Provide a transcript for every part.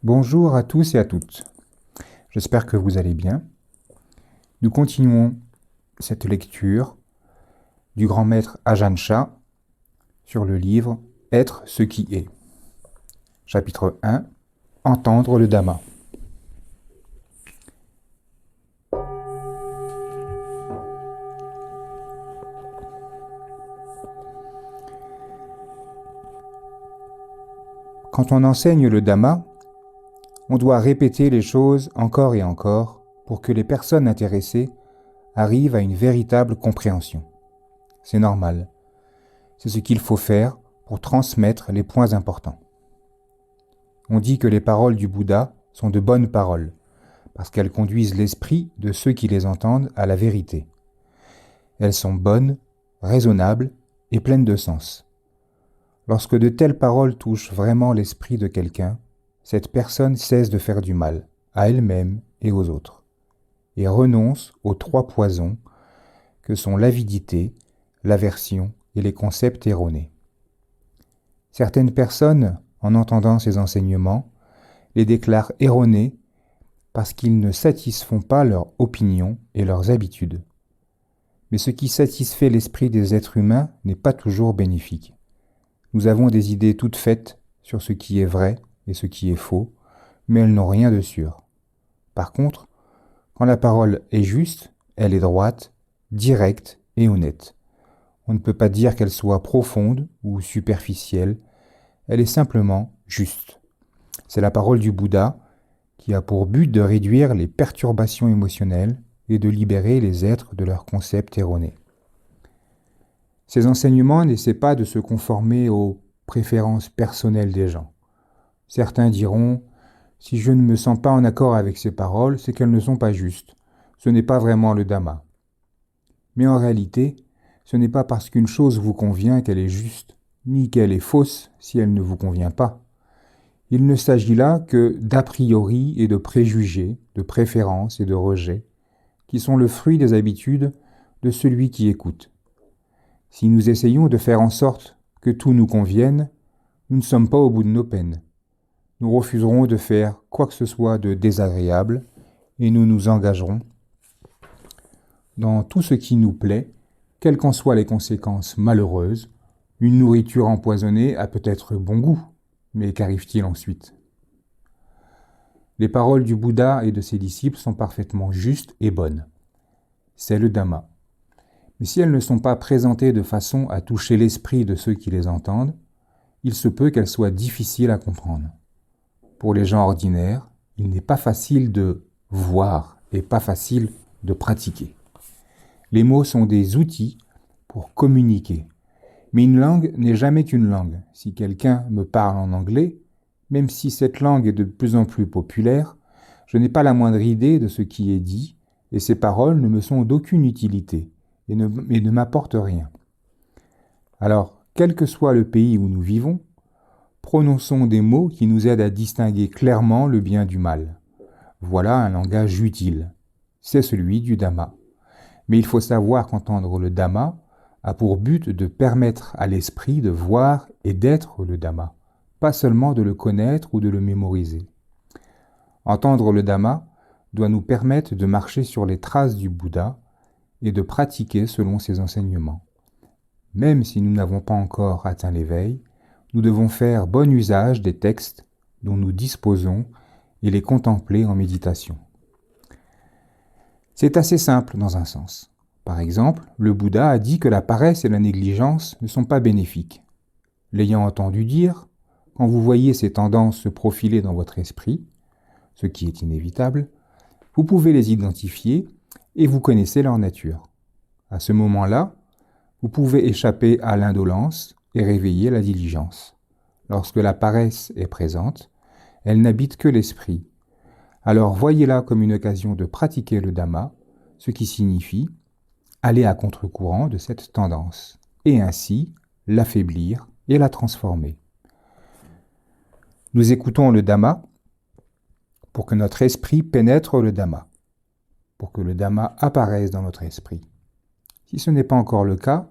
Bonjour à tous et à toutes. J'espère que vous allez bien. Nous continuons cette lecture du grand maître Ajahn Chah sur le livre Être ce qui est. Chapitre 1. Entendre le Dhamma. Quand on enseigne le Dhamma, on doit répéter les choses encore et encore pour que les personnes intéressées arrivent à une véritable compréhension. C'est normal. C'est ce qu'il faut faire pour transmettre les points importants. On dit que les paroles du Bouddha sont de bonnes paroles, parce qu'elles conduisent l'esprit de ceux qui les entendent à la vérité. Elles sont bonnes, raisonnables et pleines de sens. Lorsque de telles paroles touchent vraiment l'esprit de quelqu'un, cette personne cesse de faire du mal, à elle-même et aux autres, et renonce aux 3 poisons que sont l'avidité, l'aversion et les concepts erronés. Certaines personnes, en entendant ces enseignements, les déclarent erronés parce qu'ils ne satisfont pas leur opinion et leurs habitudes. Mais ce qui satisfait l'esprit des êtres humains n'est pas toujours bénéfique. Nous avons des idées toutes faites sur ce qui est vrai et ce qui est faux, mais elles n'ont rien de sûr. Par contre, quand la parole est juste, elle est droite, directe et honnête. On ne peut pas dire qu'elle soit profonde ou superficielle, elle est simplement juste. C'est la parole du Bouddha qui a pour but de réduire les perturbations émotionnelles et de libérer les êtres de leurs concepts erronés. Ces enseignements n'essaient pas de se conformer aux préférences personnelles des gens. Certains diront « Si je ne me sens pas en accord avec ces paroles, c'est qu'elles ne sont pas justes. Ce n'est pas vraiment le Dhamma. » Mais en réalité, ce n'est pas parce qu'une chose vous convient qu'elle est juste, ni qu'elle est fausse si elle ne vous convient pas. Il ne s'agit là que d'a priori et de préjugés, de préférences et de rejets, qui sont le fruit des habitudes de celui qui écoute. Si nous essayons de faire en sorte que tout nous convienne, nous ne sommes pas au bout de nos peines. Nous refuserons de faire quoi que ce soit de désagréable et nous nous engagerons dans tout ce qui nous plaît, quelles qu'en soient les conséquences malheureuses. Une nourriture empoisonnée a peut-être bon goût, mais qu'arrive-t-il ensuite ? Les paroles du Bouddha et de ses disciples sont parfaitement justes et bonnes. C'est le Dhamma. Mais si elles ne sont pas présentées de façon à toucher l'esprit de ceux qui les entendent, il se peut qu'elles soient difficiles à comprendre. Pour les gens ordinaires, il n'est pas facile de voir et pas facile de pratiquer. Les mots sont des outils pour communiquer. Mais une langue n'est jamais qu'une langue. Si quelqu'un me parle en anglais, même si cette langue est de plus en plus populaire, je n'ai pas la moindre idée de ce qui est dit, et ces paroles ne me sont d'aucune utilité et ne m'apportent rien. Alors, quel que soit le pays où nous vivons, prononçons des mots qui nous aident à distinguer clairement le bien du mal. Voilà un langage utile. C'est celui du Dhamma. Mais il faut savoir qu'entendre le Dhamma a pour but de permettre à l'esprit de voir et d'être le Dhamma, pas seulement de le connaître ou de le mémoriser. Entendre le Dhamma doit nous permettre de marcher sur les traces du Bouddha et de pratiquer selon ses enseignements. Même si nous n'avons pas encore atteint l'éveil, nous devons faire bon usage des textes dont nous disposons et les contempler en méditation. C'est assez simple dans un sens. Par exemple, le Bouddha a dit que la paresse et la négligence ne sont pas bénéfiques. L'ayant entendu dire, quand vous voyez ces tendances se profiler dans votre esprit, ce qui est inévitable, vous pouvez les identifier et vous connaissez leur nature. À ce moment-là, vous pouvez échapper à l'indolence et réveiller la diligence. Lorsque la paresse est présente, elle n'habite que l'esprit. Alors voyez-la comme une occasion de pratiquer le Dhamma, ce qui signifie aller à contre-courant de cette tendance, et ainsi l'affaiblir et la transformer. Nous écoutons le Dhamma pour que notre esprit pénètre le Dhamma, pour que le Dhamma apparaisse dans notre esprit. Si ce n'est pas encore le cas,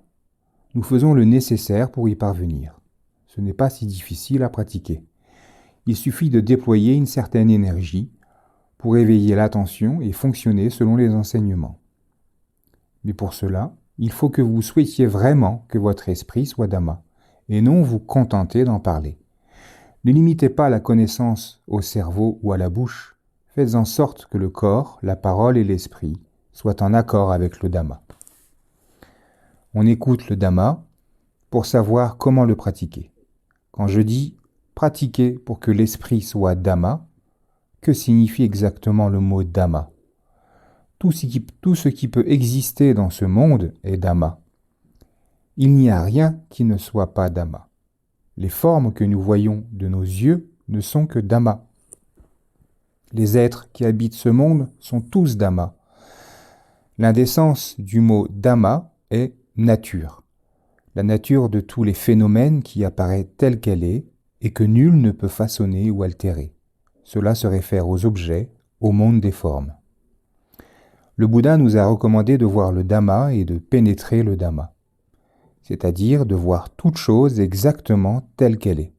nous faisons le nécessaire pour y parvenir. Ce n'est pas si difficile à pratiquer. Il suffit de déployer une certaine énergie pour éveiller l'attention et fonctionner selon les enseignements. Mais pour cela, il faut que vous souhaitiez vraiment que votre esprit soit Dhamma, et non vous contenter d'en parler. Ne limitez pas la connaissance au cerveau ou à la bouche, faites en sorte que le corps, la parole et l'esprit soient en accord avec le Dhamma. On écoute le Dhamma pour savoir comment le pratiquer. Quand je dis pratiquer pour que l'esprit soit Dhamma, que signifie exactement le mot Dhamma ? Tout ce qui peut exister dans ce monde est Dhamma. Il n'y a rien qui ne soit pas Dhamma. Les formes que nous voyons de nos yeux ne sont que Dhamma. Les êtres qui habitent ce monde sont tous Dhamma. L'un des sens du mot Dhamma est nature. La nature de tous les phénomènes qui apparaît telle qu'elle est et que nul ne peut façonner ou altérer. Cela se réfère aux objets, au monde des formes. Le Bouddha nous a recommandé de voir le Dhamma et de pénétrer le Dhamma, c'est-à-dire de voir toute chose exactement telle qu'elle est.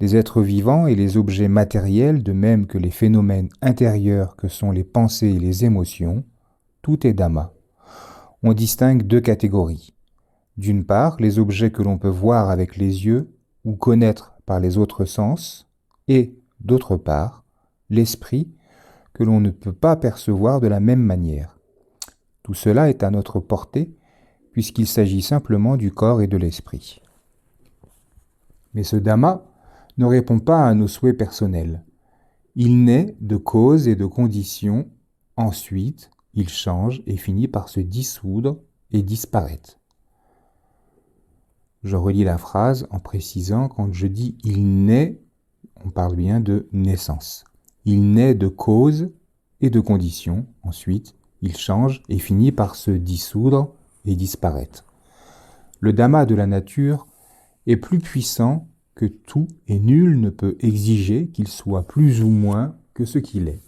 Les êtres vivants et les objets matériels, de même que les phénomènes intérieurs que sont les pensées et les émotions, tout est Dhamma. On distingue deux catégories. D'une part, les objets que l'on peut voir avec les yeux ou connaître par les autres sens, et, d'autre part, l'esprit que l'on ne peut pas percevoir de la même manière. Tout cela est à notre portée, puisqu'il s'agit simplement du corps et de l'esprit. Mais ce Dhamma ne répond pas à nos souhaits personnels. Il naît de causes et de conditions, ensuite il change et finit par se dissoudre et disparaître. Je relis la phrase en précisant, quand je dis « il naît », on parle bien de naissance. Il naît de causes et de conditions, ensuite il change et finit par se dissoudre et disparaître. Le Dhamma de la nature est plus puissant que tout et nul ne peut exiger qu'il soit plus ou moins que ce qu'il est.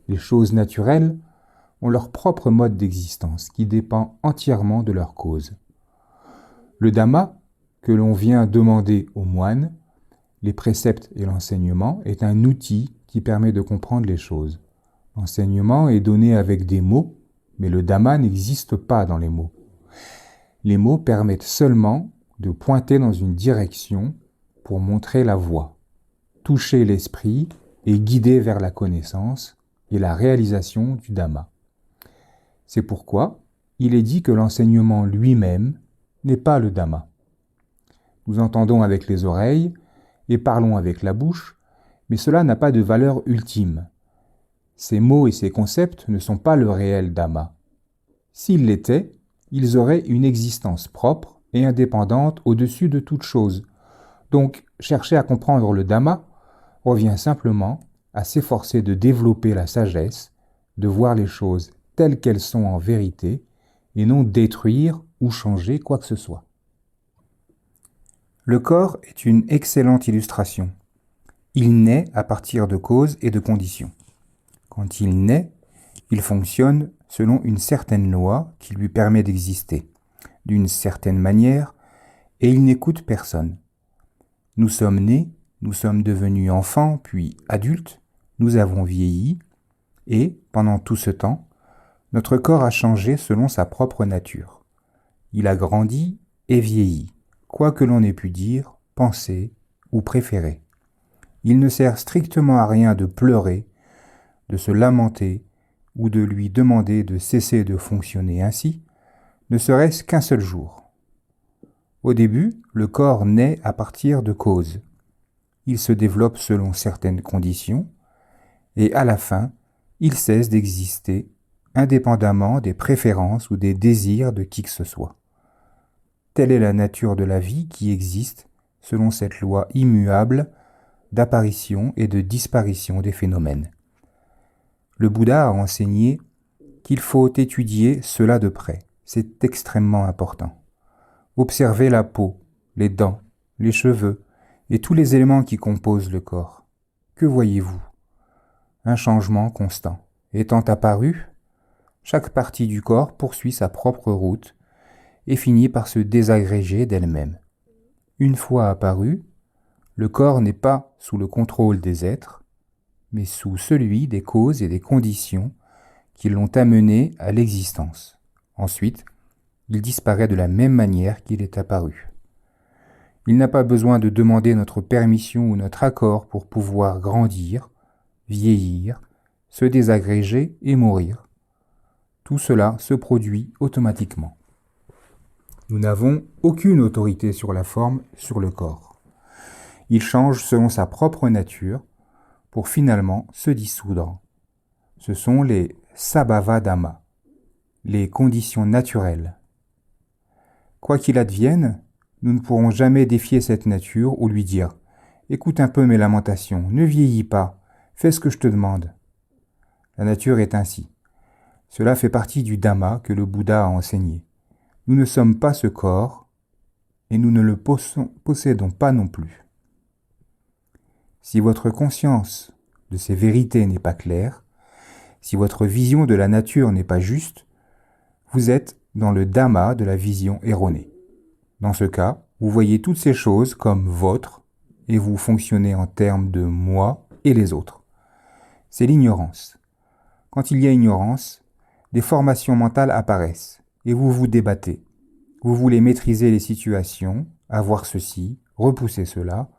Les choses naturelles ont leur propre mode d'existence qui dépend entièrement de leur cause. Le Dhamma que l'on vient demander aux moines, les préceptes et l'enseignement, est un outil qui permet de comprendre les choses. L'enseignement est donné avec des mots, mais le Dhamma n'existe pas dans les mots. Les mots permettent seulement de pointer dans une direction pour montrer la voie, toucher l'esprit et guider vers la connaissance et la réalisation du Dhamma. C'est pourquoi il est dit que l'enseignement lui-même n'est pas le Dhamma. Nous entendons avec les oreilles et parlons avec la bouche, mais cela n'a pas de valeur ultime. Ces mots et ces concepts ne sont pas le réel Dhamma. S'ils l'étaient, ils auraient une existence propre et indépendante au-dessus de toute chose. Donc, chercher à comprendre le Dhamma revient simplement à s'efforcer de développer la sagesse, de voir les choses telles qu'elles sont en vérité, et non détruire ou changer quoi que ce soit. Le corps est une excellente illustration. Il naît à partir de causes et de conditions. Quand il naît, il fonctionne selon une certaine loi qui lui permet d'exister, d'une certaine manière, et il n'écoute personne. Nous sommes nés, nous sommes devenus enfants, puis adultes, nous avons vieilli, et, pendant tout ce temps, notre corps a changé selon sa propre nature. Il a grandi et vieilli, quoi que l'on ait pu dire, penser ou préférer. Il ne sert strictement à rien de pleurer, de se lamenter ou de lui demander de cesser de fonctionner ainsi, ne serait-ce qu'un seul jour. Au début, le corps naît à partir de causes. Il se développe selon certaines conditions et à la fin, il cesse d'exister indépendamment des préférences ou des désirs de qui que ce soit. Telle est la nature de la vie qui existe selon cette loi immuable d'apparition et de disparition des phénomènes. Le Bouddha a enseigné qu'il faut étudier cela de près. C'est extrêmement important. Observez la peau, les dents, les cheveux et tous les éléments qui composent le corps. Que voyez-vous ? Un changement constant. Étant apparu, chaque partie du corps poursuit sa propre route et finit par se désagréger d'elle-même. Une fois apparue, Le corps n'est pas sous le contrôle des êtres, mais sous celui des causes et des conditions qui l'ont amené à l'existence. Ensuite, il disparaît de la même manière qu'il est apparu. Il n'a pas besoin de demander notre permission ou notre accord pour pouvoir grandir, vieillir, se désagréger et mourir. Tout cela se produit automatiquement. Nous n'avons aucune autorité sur la forme, sur le corps. Il change selon sa propre nature pour finalement se dissoudre. Ce sont les sabhava dhamma, les conditions naturelles. Quoi qu'il advienne, nous ne pourrons jamais défier cette nature ou lui dire « Écoute un peu mes lamentations, ne vieillis pas, fais ce que je te demande ». La nature est ainsi. Cela fait partie du Dhamma que le Bouddha a enseigné. Nous ne sommes pas ce corps et nous ne le possédons pas non plus. Si votre conscience de ces vérités n'est pas claire, si votre vision de la nature n'est pas juste, vous êtes dans le Dhamma de la vision erronée. Dans ce cas, vous voyez toutes ces choses comme vôtres et vous fonctionnez en termes de moi et les autres. C'est l'ignorance. Quand il y a ignorance, des formations mentales apparaissent et vous vous débattez. Vous voulez maîtriser les situations, avoir ceci, repousser cela.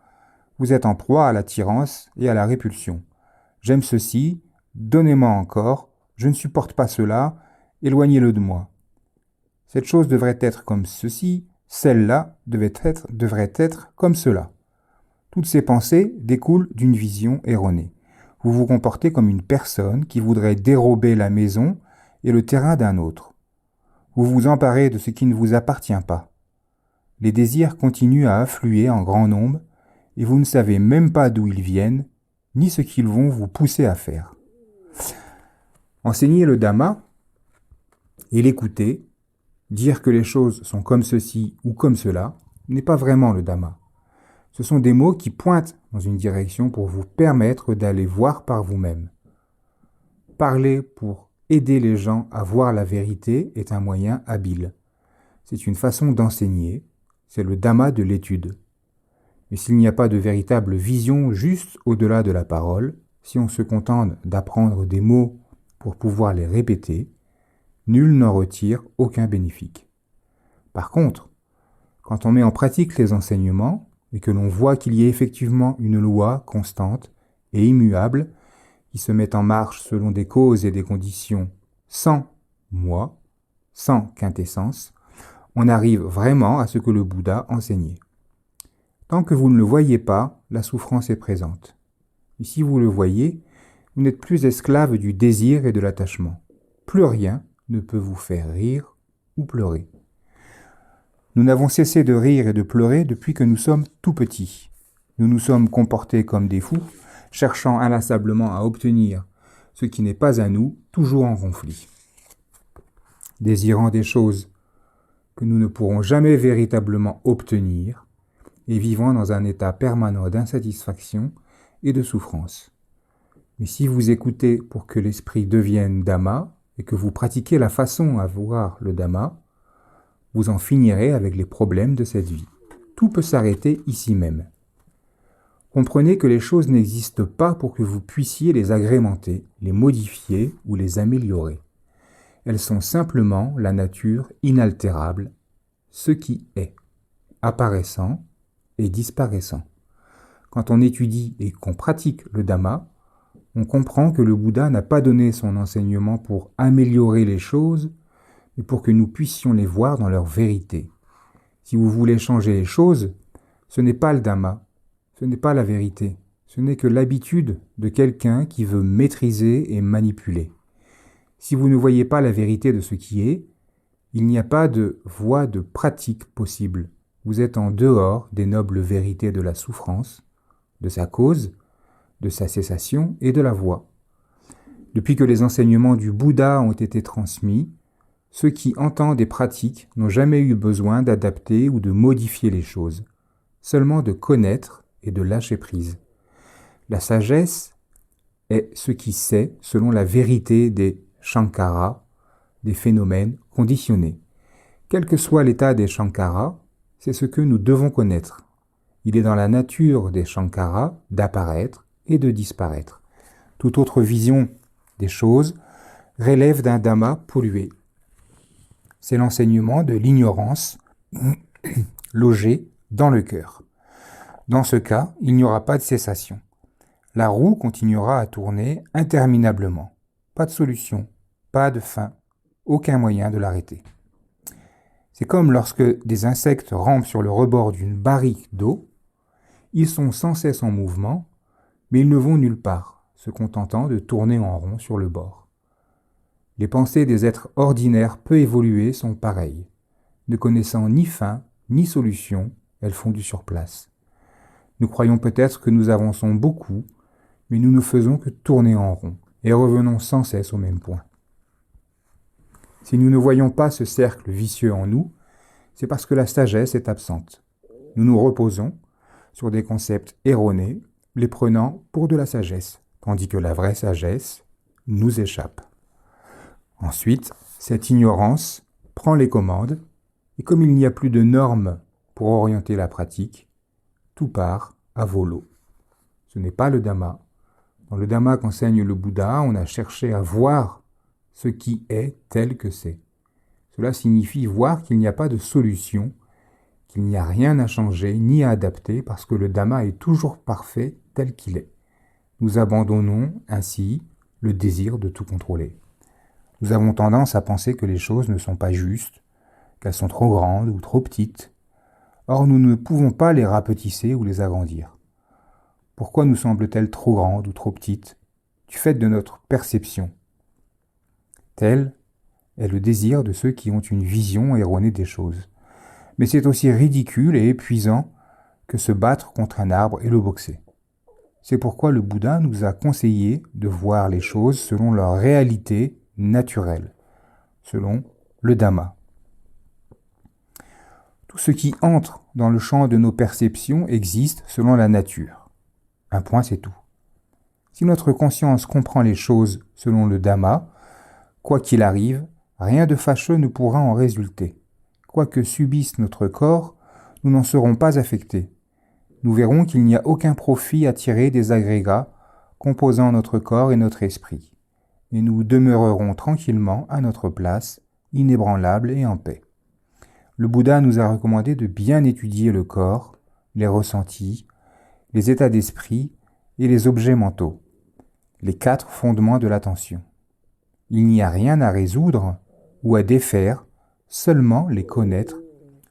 Vous êtes en proie à l'attirance et à la répulsion. J'aime ceci, donnez-moi encore, je ne supporte pas cela, éloignez-le de moi. Cette chose devrait être comme ceci, celle-là devrait être comme cela. Toutes ces pensées découlent d'une vision erronée. Vous vous comportez comme une personne qui voudrait dérober la maison et le terrain d'un autre. Vous vous emparez de ce qui ne vous appartient pas. Les désirs continuent à affluer en grand nombre et vous ne savez même pas d'où ils viennent, ni ce qu'ils vont vous pousser à faire. Enseigner le Dhamma et l'écouter, dire que les choses sont comme ceci ou comme cela, n'est pas vraiment le Dhamma. Ce sont des mots qui pointent dans une direction pour vous permettre d'aller voir par vous-même. Parler pour aider les gens à voir la vérité est un moyen habile. C'est une façon d'enseigner, c'est le Dhamma de l'étude. Mais s'il n'y a pas de véritable vision juste au-delà de la parole, si on se contente d'apprendre des mots pour pouvoir les répéter, nul n'en retire aucun bénéfice. Par contre, quand on met en pratique les enseignements et que l'on voit qu'il y a effectivement une loi constante et immuable qui se met en marche selon des causes et des conditions sans moi, sans quintessence, on arrive vraiment à ce que le Bouddha enseignait. Tant que vous ne le voyez pas, la souffrance est présente. Et si vous le voyez, vous n'êtes plus esclave du désir et de l'attachement. Plus rien ne peut vous faire rire ou pleurer. Nous n'avons cessé de rire et de pleurer depuis que nous sommes tout petits. Nous nous sommes comportés comme des fous, cherchant inlassablement à obtenir ce qui n'est pas à nous, toujours en conflit. Désirant des choses que nous ne pourrons jamais véritablement obtenir, et vivant dans un état permanent d'insatisfaction et de souffrance. Mais si vous écoutez pour que l'esprit devienne Dhamma et que vous pratiquez la façon à voir le Dhamma, vous en finirez avec les problèmes de cette vie. Tout peut s'arrêter ici même. Comprenez que les choses n'existent pas pour que vous puissiez les agrémenter, les modifier ou les améliorer. Elles sont simplement la nature inaltérable, ce qui est, apparaissant et disparaissant. Quand on étudie et qu'on pratique le Dhamma, on comprend que le Bouddha n'a pas donné son enseignement pour améliorer les choses, mais pour que nous puissions les voir dans leur vérité. Si vous voulez changer les choses, ce n'est pas le Dhamma, ce n'est pas la vérité, ce n'est que l'habitude de quelqu'un qui veut maîtriser et manipuler. Si vous ne voyez pas la vérité de ce qui est, il n'y a pas de voie de pratique possible. Vous êtes en dehors des nobles vérités de la souffrance, de sa cause, de sa cessation et de la voie. Depuis que les enseignements du Bouddha ont été transmis, ceux qui entendent et pratiquent n'ont jamais eu besoin d'adapter ou de modifier les choses, seulement de connaître et de lâcher prise. La sagesse est ce qui sait selon la vérité des Shankara, des phénomènes conditionnés. Quel que soit l'état des Shankara, c'est ce que nous devons connaître. Il est dans la nature des Shankara d'apparaître et de disparaître. Toute autre vision des choses relève d'un dhamma pollué. C'est l'enseignement de l'ignorance logée dans le cœur. Dans ce cas, il n'y aura pas de cessation. La roue continuera à tourner interminablement. Pas de solution, pas de fin, aucun moyen de l'arrêter. C'est comme lorsque des insectes rampent sur le rebord d'une barrique d'eau. Ils sont sans cesse en mouvement, mais ils ne vont nulle part, se contentant de tourner en rond sur le bord. Les pensées des êtres ordinaires peu évolués sont pareilles. Ne connaissant ni fin, ni solution, elles font du surplace. Nous croyons peut-être que nous avançons beaucoup, mais nous ne faisons que tourner en rond et revenons sans cesse au même point. Si nous ne voyons pas ce cercle vicieux en nous, c'est parce que la sagesse est absente. Nous nous reposons sur des concepts erronés, les prenant pour de la sagesse, tandis que la vraie sagesse nous échappe. Ensuite, cette ignorance prend les commandes, et comme il n'y a plus de normes pour orienter la pratique, tout part à volo. Ce n'est pas le Dhamma. Dans le Dhamma qu'enseigne le Bouddha, on a cherché à voir ce qui est tel que c'est. Cela signifie voir qu'il n'y a pas de solution, qu'il n'y a rien à changer ni à adapter parce que le Dhamma est toujours parfait tel qu'il est. Nous abandonnons ainsi le désir de tout contrôler. Nous avons tendance à penser que les choses ne sont pas justes, qu'elles sont trop grandes ou trop petites. Or, nous ne pouvons pas les rapetisser ou les agrandir. Pourquoi nous semblent-elles trop grandes ou trop petites? Du fait de notre perception. Tel est le désir de ceux qui ont une vision erronée des choses. Mais c'est aussi ridicule et épuisant que se battre contre un arbre et le boxer. C'est pourquoi le Bouddha nous a conseillé de voir les choses selon leur réalité naturelle, selon le Dhamma. Tout ce qui entre dans le champ de nos perceptions existe selon la nature. Un point, c'est tout. Si notre conscience comprend les choses selon le Dhamma, quoi qu'il arrive, rien de fâcheux ne pourra en résulter. Quoi que subisse notre corps, nous n'en serons pas affectés. Nous verrons qu'il n'y a aucun profit à tirer des agrégats composant notre corps et notre esprit, et nous demeurerons tranquillement à notre place, inébranlables et en paix. Le Bouddha nous a recommandé de bien étudier le corps, les ressentis, les états d'esprit et les objets mentaux, les 4 fondements de l'attention. Il n'y a rien à résoudre ou à défaire, seulement les connaître,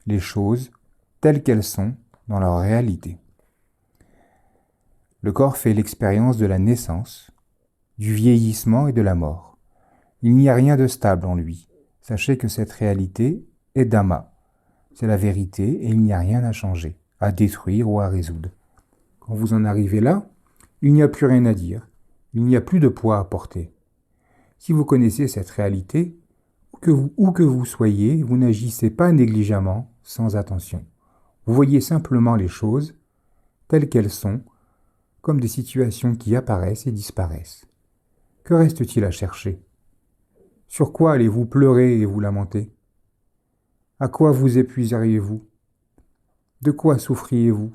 les choses telles qu'elles sont dans leur réalité. Le corps fait l'expérience de la naissance, du vieillissement et de la mort. Il n'y a rien de stable en lui. Sachez que cette réalité est Dhamma. C'est la vérité et il n'y a rien à changer, à détruire ou à résoudre. Quand vous en arrivez là, il n'y a plus rien à dire. Il n'y a plus de poids à porter. Si vous connaissez cette réalité, où que vous soyez, vous n'agissez pas négligemment, sans attention. Vous voyez simplement les choses telles qu'elles sont, comme des situations qui apparaissent et disparaissent. Que reste-t-il à chercher? Sur quoi allez-vous pleurer et vous lamenter? À quoi vous épuiseriez-vous? De quoi souffriez-vous?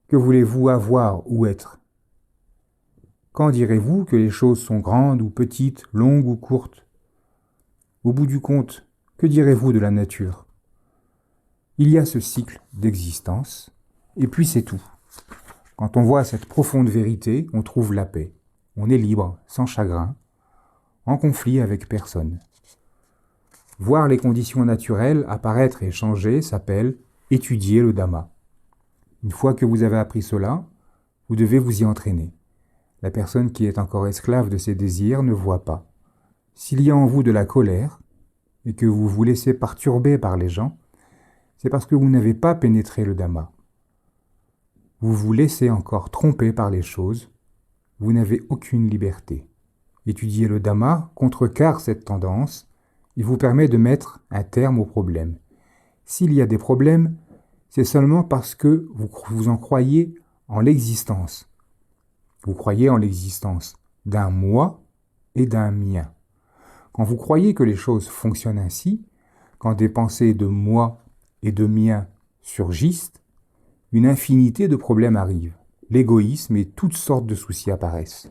Que voulez-vous avoir ou être? Quand direz-vous que les choses sont grandes ou petites, longues ou courtes? Au bout du compte, que direz-vous de la nature? Il y a ce cycle d'existence, et puis c'est tout. Quand on voit cette profonde vérité, on trouve la paix. On est libre, sans chagrin, en conflit avec personne. Voir les conditions naturelles apparaître et changer s'appelle étudier le Dhamma. Une fois que vous avez appris cela, vous devez vous y entraîner. La personne qui est encore esclave de ses désirs ne voit pas. S'il y a en vous de la colère, et que vous vous laissez perturber par les gens, c'est parce que vous n'avez pas pénétré le Dhamma. Vous vous laissez encore tromper par les choses, vous n'avez aucune liberté. Étudier le Dhamma contrecarre cette tendance et vous permet de mettre un terme aux problèmes. S'il y a des problèmes, c'est seulement parce que vous en croyez en l'existence. Vous croyez en l'existence d'un moi et d'un mien. Quand vous croyez que les choses fonctionnent ainsi, quand des pensées de moi et de mien surgissent, une infinité de problèmes arrivent. L'égoïsme et toutes sortes de soucis apparaissent.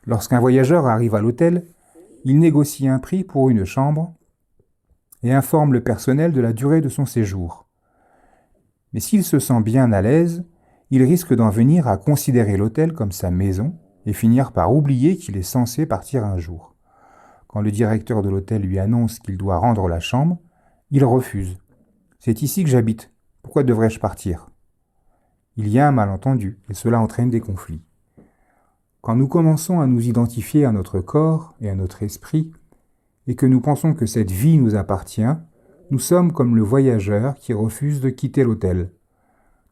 Lorsqu'un voyageur arrive à l'hôtel, il négocie un prix pour une chambre et informe le personnel de la durée de son séjour. Mais s'il se sent bien à l'aise, il risque d'en venir à considérer l'hôtel comme sa maison et finir par oublier qu'il est censé partir un jour. Quand le directeur de l'hôtel lui annonce qu'il doit rendre la chambre, il refuse. « C'est ici que j'habite. Pourquoi devrais-je partir ?» Il y a un malentendu et cela entraîne des conflits. Quand nous commençons à nous identifier à notre corps et à notre esprit, et que nous pensons que cette vie nous appartient, nous sommes comme le voyageur qui refuse de quitter l'hôtel.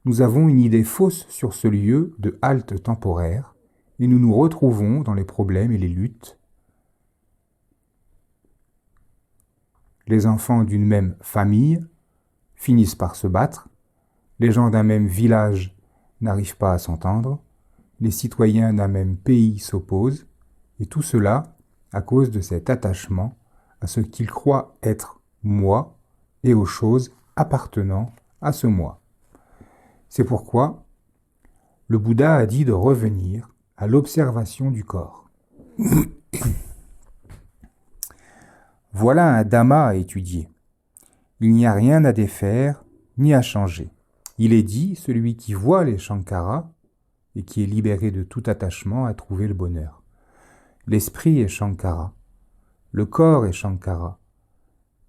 Nous avons une idée fausse sur ce lieu de halte temporaire, et nous nous retrouvons dans les problèmes et les luttes. Les enfants d'une même famille finissent par se battre, les gens d'un même village n'arrivent pas à s'entendre, les citoyens d'un même pays s'opposent, et tout cela à cause de cet attachement à ce qu'ils croient être moi et aux choses appartenant à ce moi. C'est pourquoi le Bouddha a dit de revenir à l'observation du corps. Voilà un dhamma à étudier. Il n'y a rien à défaire ni à changer. Il est dit, celui qui voit les Shankara et qui est libéré de tout attachement a trouvé le bonheur. L'esprit est Shankara. Le corps est Shankara.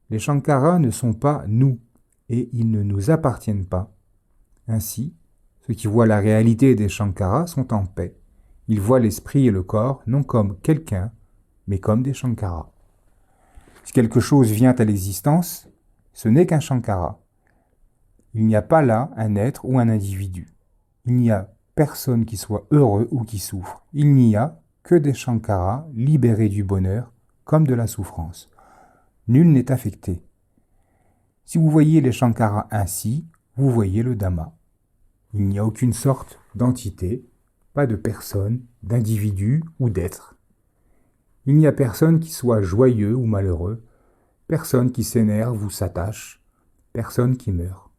Les Shankaras ne sont pas nous et ils ne nous appartiennent pas. Ainsi, ceux qui voient la réalité des Shankaras sont en paix. Ils voient l'esprit et le corps non comme quelqu'un, mais comme des Shankaras. Si quelque chose vient à l'existence, ce n'est qu'un Shankara. Il n'y a pas là un être ou un individu. Il n'y a personne qui soit heureux ou qui souffre. Il n'y a que des Shankaras libérés du bonheur comme de la souffrance. Nul n'est affecté. Si vous voyez les Shankaras ainsi, vous voyez le Dhamma. Il n'y a aucune sorte d'entité, pas de personne, d'individu ou d'être. Il n'y a personne qui soit joyeux ou malheureux, personne qui s'énerve ou s'attache, personne qui meurt.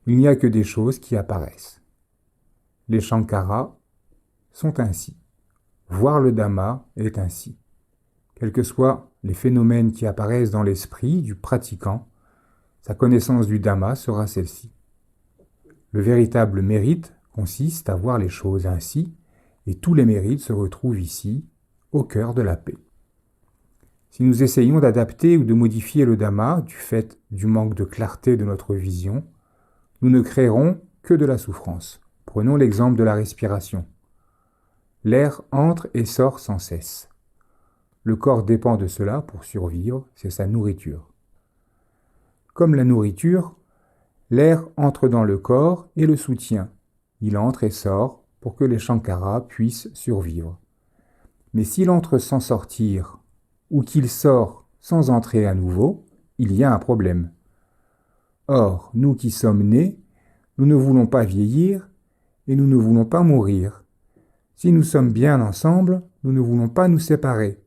Il n'y a que des choses qui apparaissent. Les Shankaras sont ainsi. Voir le Dhamma est ainsi. Quels que soient les phénomènes qui apparaissent dans l'esprit du pratiquant, sa connaissance du Dhamma sera celle-ci. Le véritable mérite consiste à voir les choses ainsi, et tous les mérites se retrouvent ici, au cœur de la paix. Si nous essayons d'adapter ou de modifier le Dhamma du fait du manque de clarté de notre vision, nous ne créerons que de la souffrance. Prenons l'exemple de la respiration. L'air entre et sort sans cesse. Le corps dépend de cela pour survivre, c'est sa nourriture. Comme la nourriture, l'air entre dans le corps et le soutient. Il entre et sort pour que les Shankaras puissent survivre. Mais s'il entre sans sortir, ou qu'il sort sans entrer à nouveau, il y a un problème. Or, nous qui sommes nés, nous ne voulons pas vieillir et nous ne voulons pas mourir. Si nous sommes bien ensemble, nous ne voulons pas nous séparer.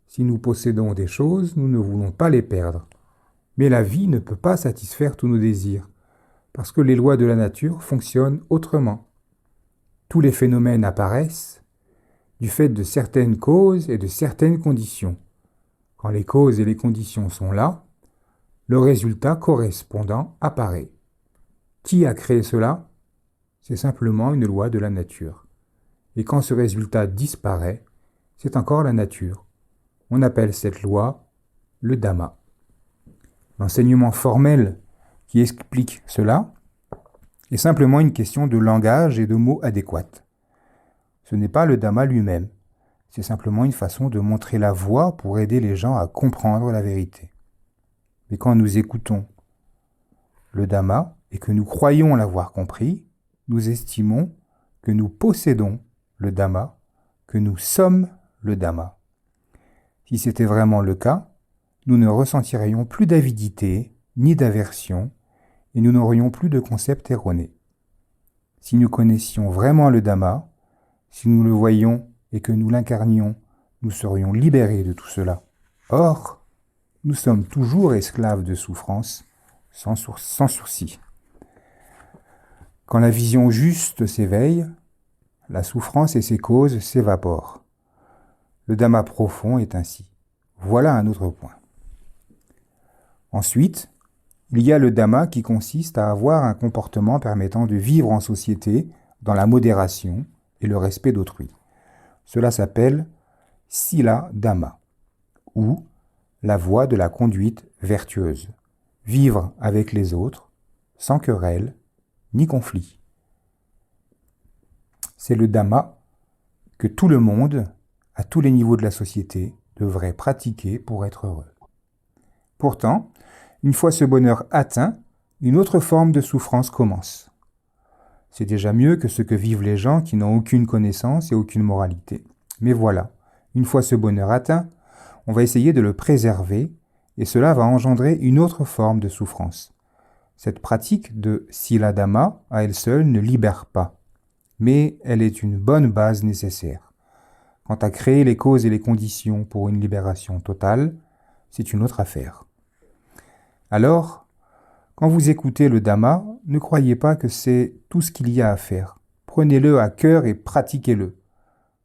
Si nous possédons des choses, nous ne voulons pas les perdre. Mais la vie ne peut pas satisfaire tous nos désirs, parce que les lois de la nature fonctionnent autrement. Tous les phénomènes apparaissent du fait de certaines causes et de certaines conditions. Quand les causes et les conditions sont là, le résultat correspondant apparaît. Qui a créé cela ? C'est simplement une loi de la nature. Et quand ce résultat disparaît, c'est encore la nature. On appelle cette loi le Dhamma. L'enseignement formel qui explique cela est simplement une question de langage et de mots adéquats. Ce n'est pas le Dhamma lui-même, c'est simplement une façon de montrer la voie pour aider les gens à comprendre la vérité. Mais quand nous écoutons le Dhamma et que nous croyons l'avoir compris, nous estimons que nous possédons le Dhamma, que nous sommes le Dhamma. Si c'était vraiment le cas, nous ne ressentirions plus d'avidité ni d'aversion et nous n'aurions plus de concepts erronés. Si nous connaissions vraiment le Dhamma, si nous le voyions et que nous l'incarnions, nous serions libérés de tout cela. Or, nous sommes toujours esclaves de souffrance, sans sursis. Quand la vision juste s'éveille, la souffrance et ses causes s'évaporent. Le Dhamma profond est ainsi. Voilà un autre point. Ensuite, il y a le Dhamma qui consiste à avoir un comportement permettant de vivre en société dans la modération et le respect d'autrui. Cela s'appelle Sila Dhamma, ou la voie de la conduite vertueuse. Vivre avec les autres, sans querelle ni conflit. C'est le Dhamma que tout le monde, à tous les niveaux de la société, devrait pratiquer pour être heureux. Pourtant, une fois ce bonheur atteint, une autre forme de souffrance commence. C'est déjà mieux que ce que vivent les gens qui n'ont aucune connaissance et aucune moralité. Mais voilà, une fois ce bonheur atteint, on va essayer de le préserver et cela va engendrer une autre forme de souffrance. Cette pratique de Sila Dhamma, à elle seule, ne libère pas, mais elle est une bonne base nécessaire. Quant à créer les causes et les conditions pour une libération totale, c'est une autre affaire. Alors, quand vous écoutez le Dhamma, ne croyez pas que c'est tout ce qu'il y a à faire. Prenez-le à cœur et pratiquez-le.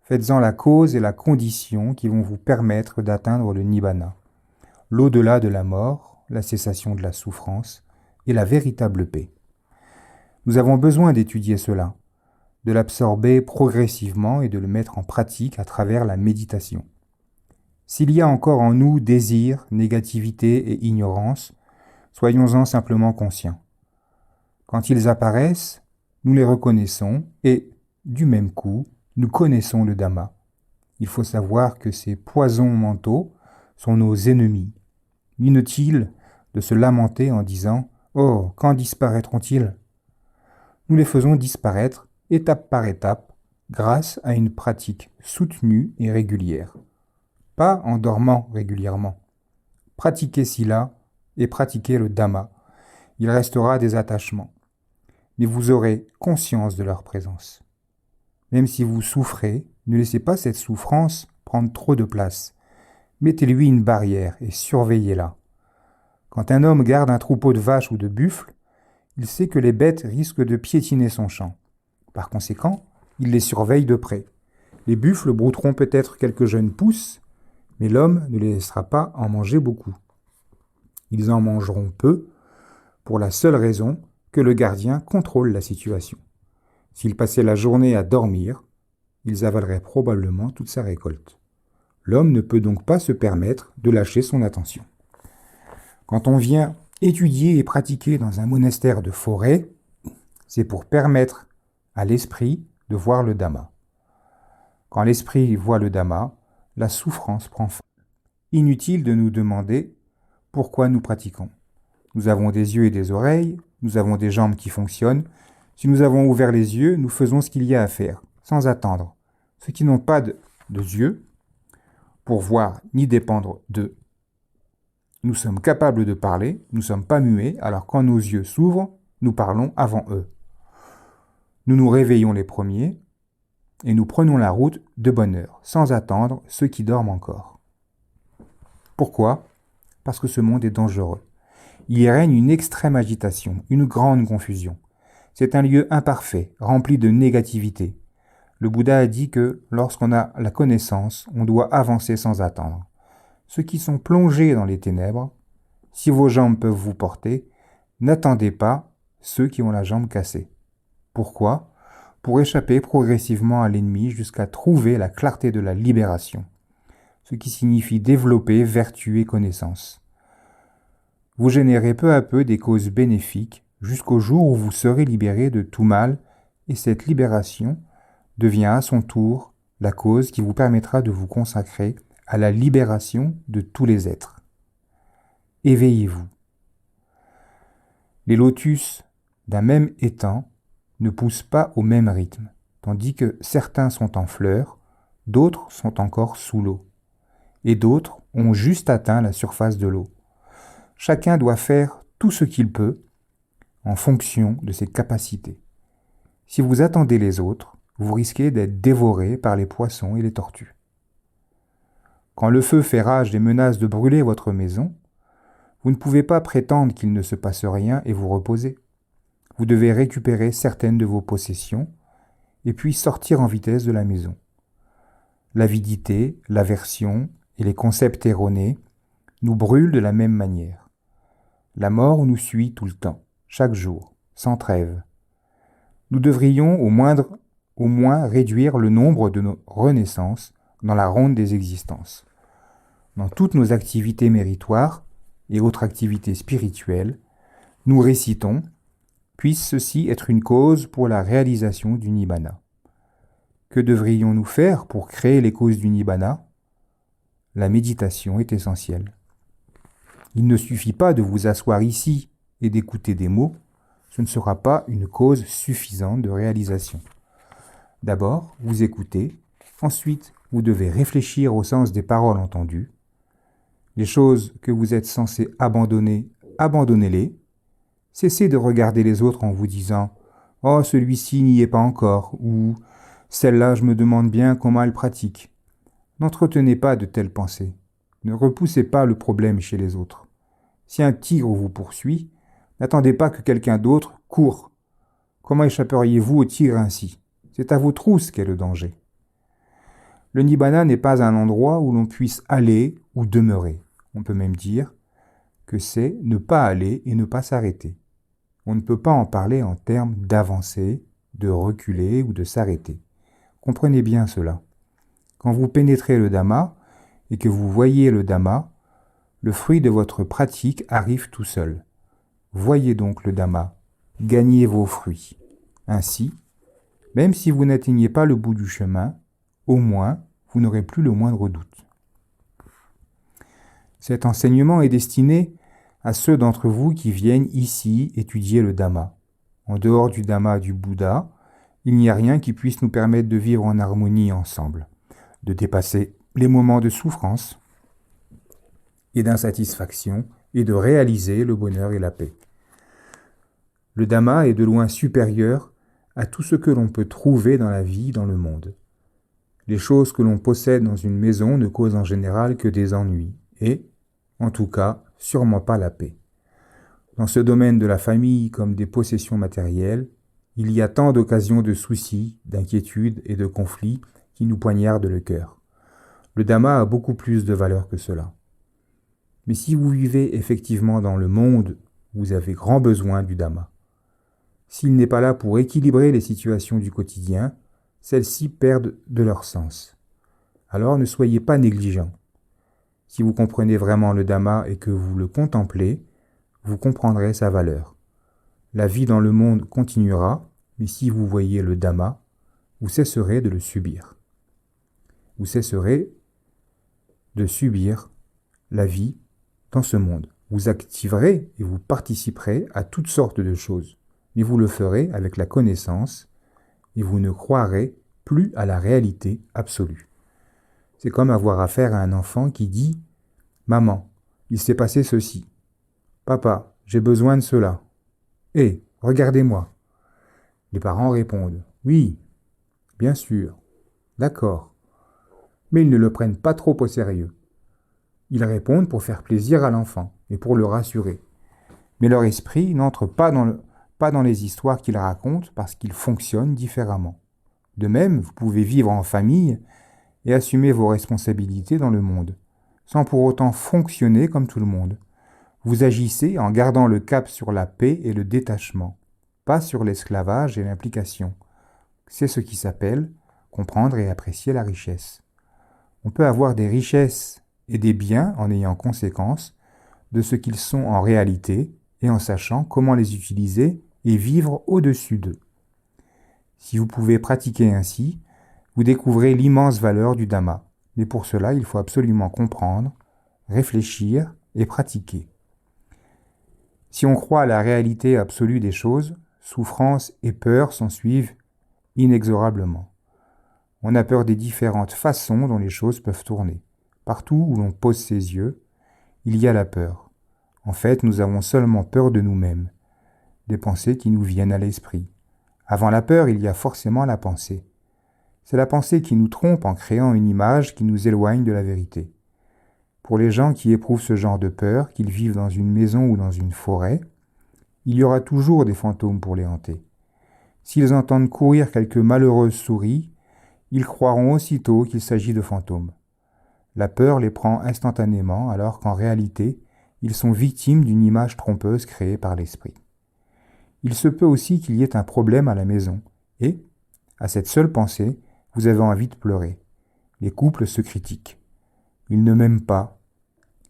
Faites-en la cause et la condition qui vont vous permettre d'atteindre le Nibbana, l'au-delà de la mort, la cessation de la souffrance et la véritable paix. Nous avons besoin d'étudier cela, de l'absorber progressivement et de le mettre en pratique à travers la méditation. S'il y a encore en nous désir, négativité et ignorance, soyons-en simplement conscients. Quand ils apparaissent, nous les reconnaissons et, du même coup, nous connaissons le Dhamma. Il faut savoir que ces poisons mentaux sont nos ennemis. Inutile de se lamenter en disant « Oh, quand disparaîtront-ils » Nous les faisons disparaître étape par étape grâce à une pratique soutenue et régulière. Pas en dormant régulièrement. Pratiquez Sila et pratiquez le Dhamma. Il restera des attachements, mais vous aurez conscience de leur présence. Même si vous souffrez, ne laissez pas cette souffrance prendre trop de place. Mettez-lui une barrière et surveillez-la. Quand un homme garde un troupeau de vaches ou de buffles, il sait que les bêtes risquent de piétiner son champ. Par conséquent, il les surveille de près. Les buffles brouteront peut-être quelques jeunes pousses, mais l'homme ne les laissera pas en manger beaucoup. Ils en mangeront peu, pour la seule raison que le gardien contrôle la situation. S'ils passaient la journée à dormir, ils avaleraient probablement toute sa récolte. L'homme ne peut donc pas se permettre de lâcher son attention. Quand on vient étudier et pratiquer dans un monastère de forêt, c'est pour permettre à l'esprit de voir le Dhamma. Quand l'esprit voit le Dhamma, la souffrance prend fin. Inutile de nous demander pourquoi nous pratiquons. Nous avons des yeux et des oreilles, nous avons des jambes qui fonctionnent. Si nous avons ouvert les yeux, nous faisons ce qu'il y a à faire, sans attendre. Ceux qui n'ont pas de yeux, pour voir ni dépendre d'eux, nous sommes capables de parler, nous ne sommes pas muets, alors quand nos yeux s'ouvrent, nous parlons avant eux. Nous nous réveillons les premiers et nous prenons la route de bonne heure, sans attendre ceux qui dorment encore. Pourquoi ? Parce que ce monde est dangereux. Il y règne une extrême agitation, une grande confusion. C'est un lieu imparfait, rempli de négativité. Le Bouddha a dit que lorsqu'on a la connaissance, on doit avancer sans attendre. Ceux qui sont plongés dans les ténèbres, si vos jambes peuvent vous porter, n'attendez pas ceux qui ont la jambe cassée. Pourquoi ? Pour échapper progressivement à l'ennemi jusqu'à trouver la clarté de la libération, ce qui signifie développer vertu et connaissance. Vous générez peu à peu des causes bénéfiques jusqu'au jour où vous serez libéré de tout mal et cette libération devient à son tour la cause qui vous permettra de vous consacrer à la libération de tous les êtres. Éveillez-vous. Les lotus d'un même étang ne poussent pas au même rythme, tandis que certains sont en fleurs, d'autres sont encore sous l'eau, et d'autres ont juste atteint la surface de l'eau. Chacun doit faire tout ce qu'il peut en fonction de ses capacités. Si vous attendez les autres, vous risquez d'être dévoré par les poissons et les tortues. Quand le feu fait rage et menace de brûler votre maison, vous ne pouvez pas prétendre qu'il ne se passe rien et vous reposer. vous devez récupérer certaines de vos possessions et puis sortir en vitesse de la maison. L'avidité, l'aversion et les concepts erronés nous brûlent de la même manière. La mort nous suit tout le temps, chaque jour, sans trêve. Nous devrions au moins réduire le nombre de nos renaissances dans la ronde des existences. Dans toutes nos activités méritoires et autres activités spirituelles, nous récitons « Puisse ceci être une cause pour la réalisation du Nibbana ». Que devrions-nous faire pour créer les causes du Nibbana ? La méditation est essentielle. Il ne suffit pas de vous asseoir ici et d'écouter des mots, ce ne sera pas une cause suffisante de réalisation. D'abord, vous écoutez, ensuite, vous devez réfléchir au sens des paroles entendues. Les choses que vous êtes censés abandonner, abandonnez-les. Cessez de regarder les autres en vous disant « Oh, celui-ci n'y est pas encore » ou « Celle-là, je me demande bien comment elle pratique ». N'entretenez pas de telles pensées. Ne repoussez pas le problème chez les autres. Si un tigre vous poursuit, n'attendez pas que quelqu'un d'autre court. Comment échapperiez-vous au tigre ainsi ? C'est à vos trousses qu'est le danger. Le Nibbana n'est pas un endroit où l'on puisse aller ou demeurer. On peut même dire que c'est ne pas aller et ne pas s'arrêter. On ne peut pas en parler en termes d'avancer, de reculer ou de s'arrêter. Comprenez bien cela. Quand vous pénétrez le Dhamma et que vous voyez le Dhamma, le fruit de votre pratique arrive tout seul. Voyez donc le Dhamma, gagnez vos fruits. Ainsi, même si vous n'atteignez pas le bout du chemin, au moins, vous n'aurez plus le moindre doute. Cet enseignement est destiné à ceux d'entre vous qui viennent ici étudier le Dhamma. En dehors du Dhamma du Bouddha, il n'y a rien qui puisse nous permettre de vivre en harmonie ensemble, de dépasser les moments de souffrance et d'insatisfaction et de réaliser le bonheur et la paix. Le Dhamma est de loin supérieur à tout ce que l'on peut trouver dans la vie, dans le monde. Les choses que l'on possède dans une maison ne causent en général que des ennuis et, en tout cas, sûrement pas la paix. Dans ce domaine de la famille comme des possessions matérielles, il y a tant d'occasions de soucis, d'inquiétudes et de conflits qui nous poignardent le cœur. Le Dhamma a beaucoup plus de valeur que cela. Mais si vous vivez effectivement dans le monde, vous avez grand besoin du Dhamma. S'il n'est pas là pour équilibrer les situations du quotidien, celles-ci perdent de leur sens. Alors ne soyez pas négligents. Si vous comprenez vraiment le Dhamma et que vous le contemplez, vous comprendrez sa valeur. La vie dans le monde continuera, mais si vous voyez le Dhamma, vous cesserez de le subir. Vous cesserez de subir la vie dans ce monde. Vous activerez et vous participerez à toutes sortes de choses, mais vous le ferez avec la connaissance et vous ne croirez plus à la réalité absolue. C'est comme avoir affaire à un enfant qui dit « Maman, il s'est passé ceci. Papa, j'ai besoin de cela. Hé, regardez-moi. » Les parents répondent « Oui, bien sûr, d'accord. » Mais ils ne le prennent pas trop au sérieux. Ils répondent pour faire plaisir à l'enfant et pour le rassurer. Mais leur esprit n'entre pas dans les histoires qu'ils racontent parce qu'ils fonctionnent différemment. De même, vous pouvez vivre en famille et assumer vos responsabilités dans le monde, sans pour autant fonctionner comme tout le monde. Vous agissez en gardant le cap sur la paix et le détachement, pas sur l'esclavage et l'implication. C'est ce qui s'appelle comprendre et apprécier la richesse. On peut avoir des richesses et des biens en ayant conséquence de ce qu'ils sont en réalité et en sachant comment les utiliser et vivre au-dessus d'eux. Si vous pouvez pratiquer ainsi, vous découvrez l'immense valeur du Dhamma. Mais pour cela, il faut absolument comprendre, réfléchir et pratiquer. Si on croit à la réalité absolue des choses, souffrance et peur s'ensuivent inexorablement. On a peur des différentes façons dont les choses peuvent tourner. Partout où l'on pose ses yeux, il y a la peur. En fait, nous avons seulement peur de nous-mêmes, des pensées qui nous viennent à l'esprit. Avant la peur, il y a forcément la pensée. C'est la pensée qui nous trompe en créant une image qui nous éloigne de la vérité. Pour les gens qui éprouvent ce genre de peur, qu'ils vivent dans une maison ou dans une forêt, il y aura toujours des fantômes pour les hanter. S'ils entendent courir quelques malheureuses souris, ils croiront aussitôt qu'il s'agit de fantômes. La peur les prend instantanément, alors qu'en réalité, ils sont victimes d'une image trompeuse créée par l'esprit. Il se peut aussi qu'il y ait un problème à la maison, et, à cette seule pensée, vous avez envie de pleurer. Les couples se critiquent. Il ne m'aime pas.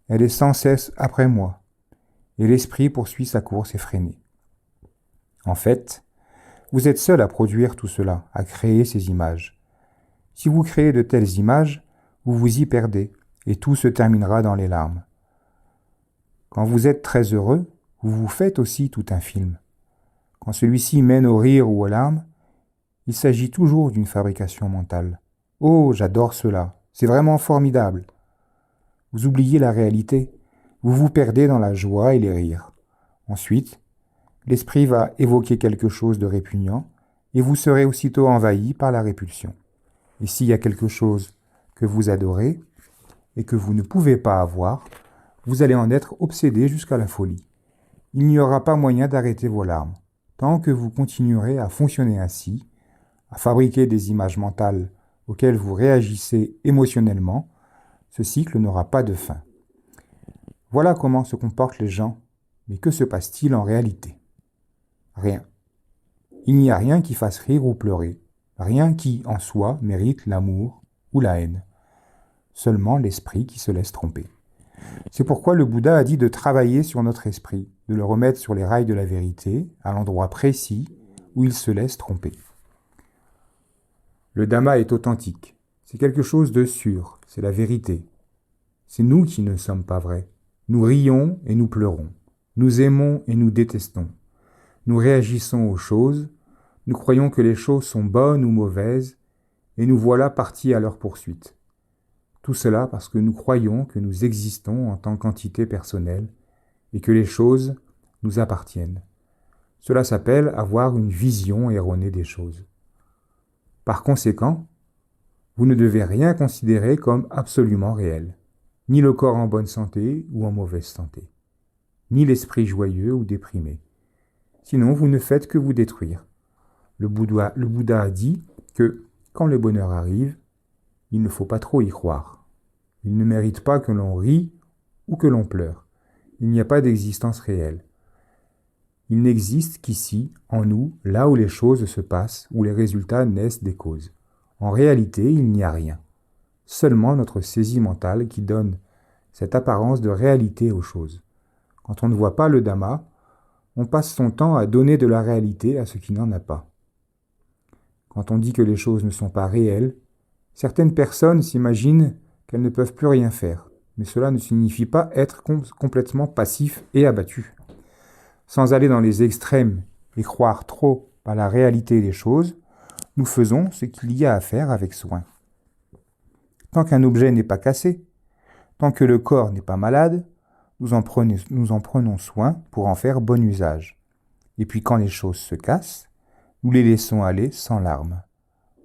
Elle est sans cesse après moi. Et l'esprit poursuit sa course effrénée. En fait, vous êtes seul à produire tout cela, à créer ces images. Si vous créez de telles images, vous vous y perdez, et tout se terminera dans les larmes. Quand vous êtes très heureux, vous vous faites aussi tout un film. Quand celui-ci mène au rire ou aux larmes, il s'agit toujours d'une fabrication mentale. Oh, j'adore cela, c'est vraiment formidable. Vous oubliez la réalité, vous vous perdez dans la joie et les rires. Ensuite, l'esprit va évoquer quelque chose de répugnant, et vous serez aussitôt envahi par la répulsion. Et s'il y a quelque chose que vous adorez, et que vous ne pouvez pas avoir, vous allez en être obsédé jusqu'à la folie. Il n'y aura pas moyen d'arrêter vos larmes, tant que vous continuerez à fonctionner ainsi, à fabriquer des images mentales auxquelles vous réagissez émotionnellement. Ce cycle n'aura pas de fin. Voilà comment se comportent les gens, mais que se passe-t-il en réalité? Rien. Il n'y a rien qui fasse rire ou pleurer, rien qui, en soi, mérite l'amour ou la haine. Seulement l'esprit qui se laisse tromper. C'est pourquoi le Bouddha a dit de travailler sur notre esprit, de le remettre sur les rails de la vérité, à l'endroit précis où il se laisse tromper. Le Dhamma est authentique, c'est quelque chose de sûr, c'est la vérité. C'est nous qui ne sommes pas vrais. Nous rions et nous pleurons, nous aimons et nous détestons. Nous réagissons aux choses, nous croyons que les choses sont bonnes ou mauvaises, et nous voilà partis à leur poursuite. Tout cela parce que nous croyons que nous existons en tant qu'entité personnelle et que les choses nous appartiennent. Cela s'appelle avoir une vision erronée des choses. Par conséquent, vous ne devez rien considérer comme absolument réel, ni le corps en bonne santé ou en mauvaise santé, ni l'esprit joyeux ou déprimé. Sinon, vous ne faites que vous détruire. Le Bouddha a dit que, quand le bonheur arrive, il ne faut pas trop y croire. Il ne mérite pas que l'on rie ou que l'on pleure. Il n'y a pas d'existence réelle. Il n'existe qu'ici, en nous, là où les choses se passent, où les résultats naissent des causes. En réalité, il n'y a rien. Seulement notre saisie mentale qui donne cette apparence de réalité aux choses. Quand on ne voit pas le Dhamma, on passe son temps à donner de la réalité à ce qui n'en a pas. Quand on dit que les choses ne sont pas réelles, certaines personnes s'imaginent qu'elles ne peuvent plus rien faire, mais cela ne signifie pas être complètement passif et abattu. Sans aller dans les extrêmes et croire trop à la réalité des choses, nous faisons ce qu'il y a à faire avec soin. Tant qu'un objet n'est pas cassé, tant que le corps n'est pas malade, nous en prenons soin pour en faire bon usage. Et puis quand les choses se cassent, nous les laissons aller sans larmes.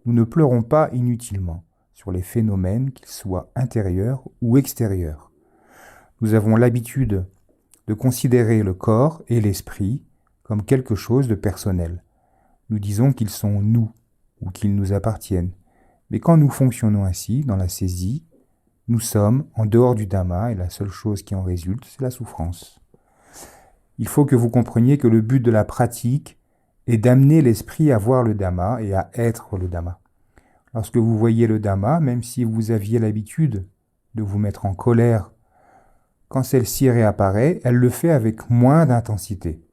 Nous ne pleurons pas inutilement sur les phénomènes, qu'ils soient intérieurs ou extérieurs. Nous avons l'habitude de considérer le corps et l'esprit comme quelque chose de personnel. Nous disons qu'ils sont nous ou qu'ils nous appartiennent. Mais quand nous fonctionnons ainsi, dans la saisie, nous sommes en dehors du Dhamma et la seule chose qui en résulte, c'est la souffrance. Il faut que vous compreniez que le but de la pratique est d'amener l'esprit à voir le Dhamma et à être le Dhamma. Lorsque vous voyez le Dhamma, même si vous aviez l'habitude de vous mettre en colère, quand celle-ci réapparaît, elle le fait avec moins d'intensité.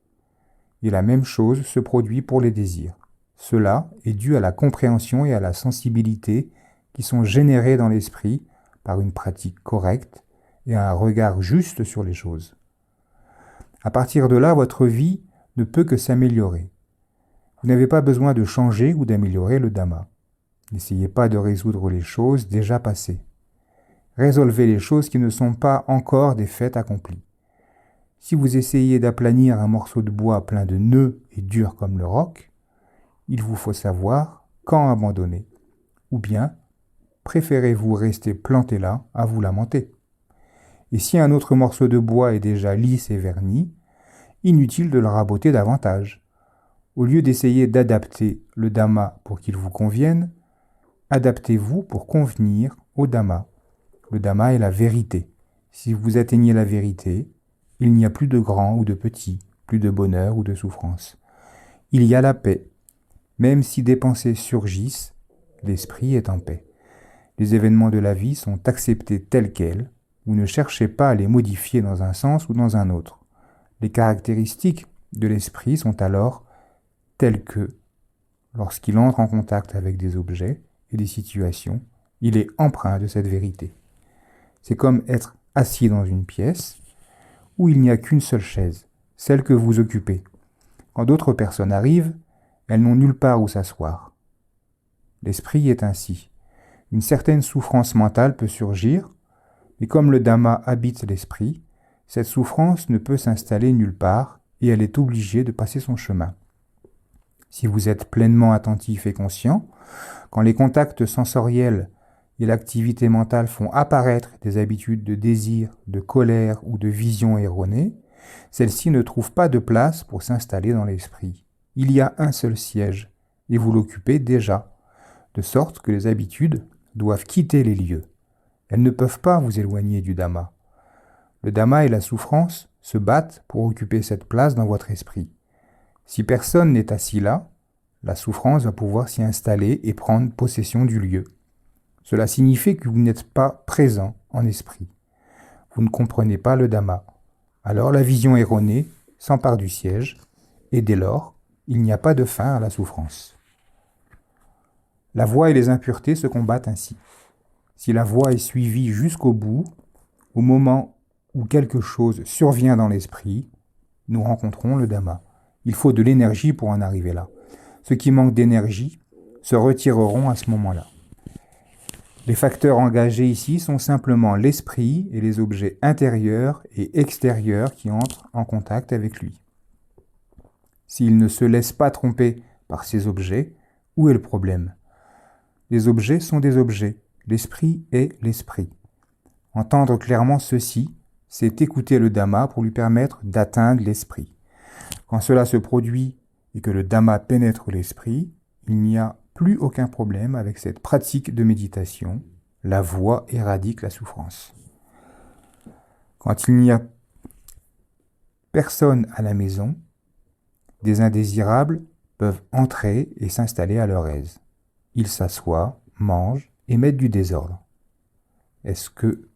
Et la même chose se produit pour les désirs. Cela est dû à la compréhension et à la sensibilité qui sont générées dans l'esprit par une pratique correcte et à un regard juste sur les choses. À partir de là, votre vie ne peut que s'améliorer. Vous n'avez pas besoin de changer ou d'améliorer le Dhamma. N'essayez pas de résoudre les choses déjà passées. Résolvez les choses qui ne sont pas encore des faits accomplis. Si vous essayez d'aplanir un morceau de bois plein de nœuds et dur comme le roc, il vous faut savoir quand abandonner. Ou bien, préférez-vous rester planté là à vous lamenter. Et si un autre morceau de bois est déjà lisse et verni, inutile de le raboter davantage. Au lieu d'essayer d'adapter le Dhamma pour qu'il vous convienne, adaptez-vous pour convenir au Dhamma. Le Dhamma est la vérité. Si vous atteignez la vérité, il n'y a plus de grand ou de petit, plus de bonheur ou de souffrance. Il y a la paix. Même si des pensées surgissent, l'esprit est en paix. Les événements de la vie sont acceptés tels quels. Vous ne cherchez pas à les modifier dans un sens ou dans un autre. Les caractéristiques de l'esprit sont alors telles que, lorsqu'il entre en contact avec des objets et des situations, il est empreint de cette vérité. C'est comme être assis dans une pièce où il n'y a qu'une seule chaise, celle que vous occupez. Quand d'autres personnes arrivent, elles n'ont nulle part où s'asseoir. L'esprit est ainsi. Une certaine souffrance mentale peut surgir, mais comme le Dhamma habite l'esprit, cette souffrance ne peut s'installer nulle part et elle est obligée de passer son chemin. Si vous êtes pleinement attentif et conscient, quand les contacts sensoriels et l'activité mentale font apparaître des habitudes de désir, de colère ou de vision erronées, celles-ci ne trouvent pas de place pour s'installer dans l'esprit. Il y a un seul siège, et vous l'occupez déjà, de sorte que les habitudes doivent quitter les lieux. Elles ne peuvent pas vous éloigner du Dhamma. Le Dhamma et la souffrance se battent pour occuper cette place dans votre esprit. Si personne n'est assis là, la souffrance va pouvoir s'y installer et prendre possession du lieu. Cela signifie que vous n'êtes pas présent en esprit. Vous ne comprenez pas le Dhamma. Alors la vision erronée s'empare du siège, et dès lors, il n'y a pas de fin à la souffrance. La voie et les impuretés se combattent ainsi. Si la voie est suivie jusqu'au bout, au moment où quelque chose survient dans l'esprit, nous rencontrons le Dhamma. Il faut de l'énergie pour en arriver là. Ceux qui manquent d'énergie se retireront à ce moment-là. Les facteurs engagés ici sont simplement l'esprit et les objets intérieurs et extérieurs qui entrent en contact avec lui. S'il ne se laisse pas tromper par ces objets, où est le problème? Les objets sont des objets, l'esprit est l'esprit. Entendre clairement ceci, c'est écouter le Dhamma pour lui permettre d'atteindre l'esprit. Quand cela se produit et que le Dhamma pénètre l'esprit, il n'y a plus aucun problème avec cette pratique de méditation. La voie éradique la souffrance. Quand il n'y a personne à la maison, des indésirables peuvent entrer et s'installer à leur aise. Ils s'assoient, mangent et mettent du désordre. Est-ce que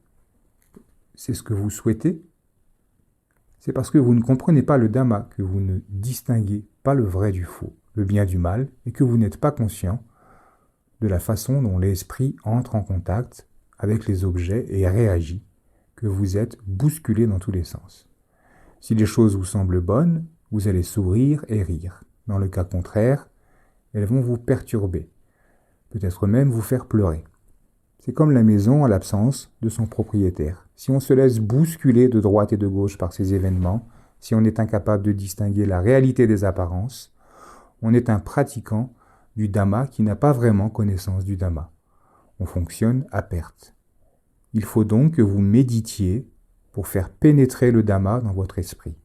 c'est ce que vous souhaitez? C'est parce que vous ne comprenez pas le Dhamma que vous ne distinguez pas le vrai du faux, le bien du mal, et que vous n'êtes pas conscient de la façon dont l'esprit entre en contact avec les objets et réagit, que vous êtes bousculé dans tous les sens. Si les choses vous semblent bonnes, vous allez sourire et rire. Dans le cas contraire, elles vont vous perturber, peut-être même vous faire pleurer. C'est comme la maison à l'absence de son propriétaire. Si on se laisse bousculer de droite et de gauche par ces événements, si on est incapable de distinguer la réalité des apparences, on est un pratiquant du Dhamma qui n'a pas vraiment connaissance du Dhamma. On fonctionne à perte. Il faut donc que vous méditiez pour faire pénétrer le Dhamma dans votre esprit.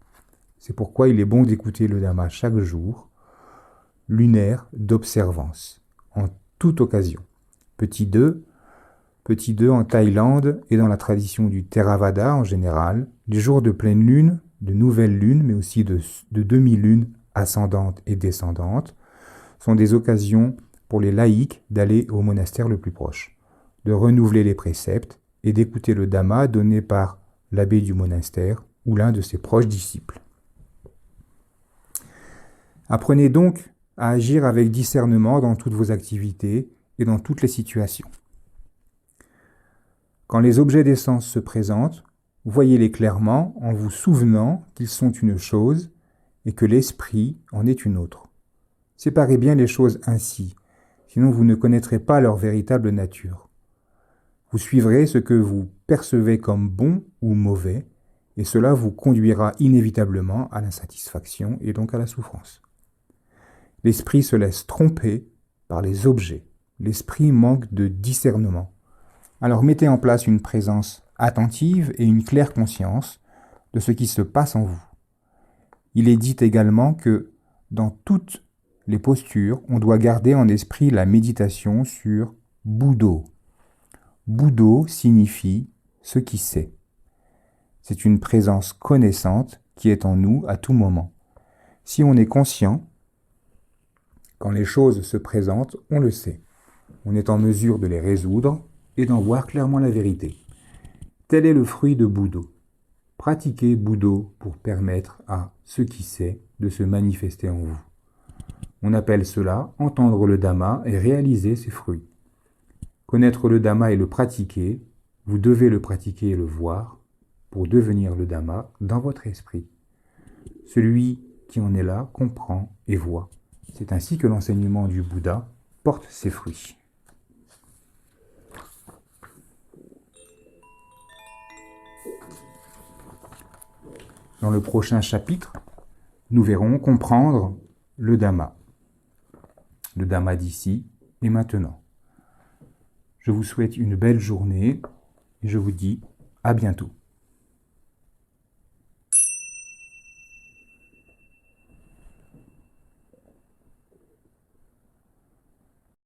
C'est pourquoi il est bon d'écouter le Dhamma chaque jour, lunaire d'observance, en toute occasion. Petit 2 en Thaïlande et dans la tradition du Theravada en général, les jours de pleine lune, de nouvelle lune, mais aussi de demi-lune ascendante et descendante, sont des occasions pour les laïcs d'aller au monastère le plus proche, de renouveler les préceptes et d'écouter le Dhamma donné par l'abbé du monastère ou l'un de ses proches disciples. Apprenez donc à agir avec discernement dans toutes vos activités et dans toutes les situations. Quand les objets des sens se présentent, voyez-les clairement en vous souvenant qu'ils sont une chose et que l'esprit en est une autre. Séparez bien les choses ainsi, sinon vous ne connaîtrez pas leur véritable nature. Vous suivrez ce que vous percevez comme bon ou mauvais, et cela vous conduira inévitablement à l'insatisfaction et donc à la souffrance. L'esprit se laisse tromper par les objets. L'esprit manque de discernement. Alors mettez en place une présence attentive et une claire conscience de ce qui se passe en vous. Il est dit également que dans toutes les postures, on doit garder en esprit la méditation sur Buddho. Buddho signifie ce qui sait. C'est une présence connaissante qui est en nous à tout moment. Si on est conscient, quand les choses se présentent, on le sait. On est en mesure de les résoudre et d'en voir clairement la vérité. Tel est le fruit de Buddho. Pratiquez Buddho pour permettre à ce qui sait de se manifester en vous. On appelle cela entendre le Dhamma et réaliser ses fruits. Connaître le Dhamma et le pratiquer, vous devez le pratiquer et le voir pour devenir le Dhamma dans votre esprit. Celui qui en est là comprend et voit. C'est ainsi que l'enseignement du Bouddha porte ses fruits. Dans le prochain chapitre, nous verrons comprendre le Dhamma d'ici et maintenant. Je vous souhaite une belle journée et je vous dis à bientôt.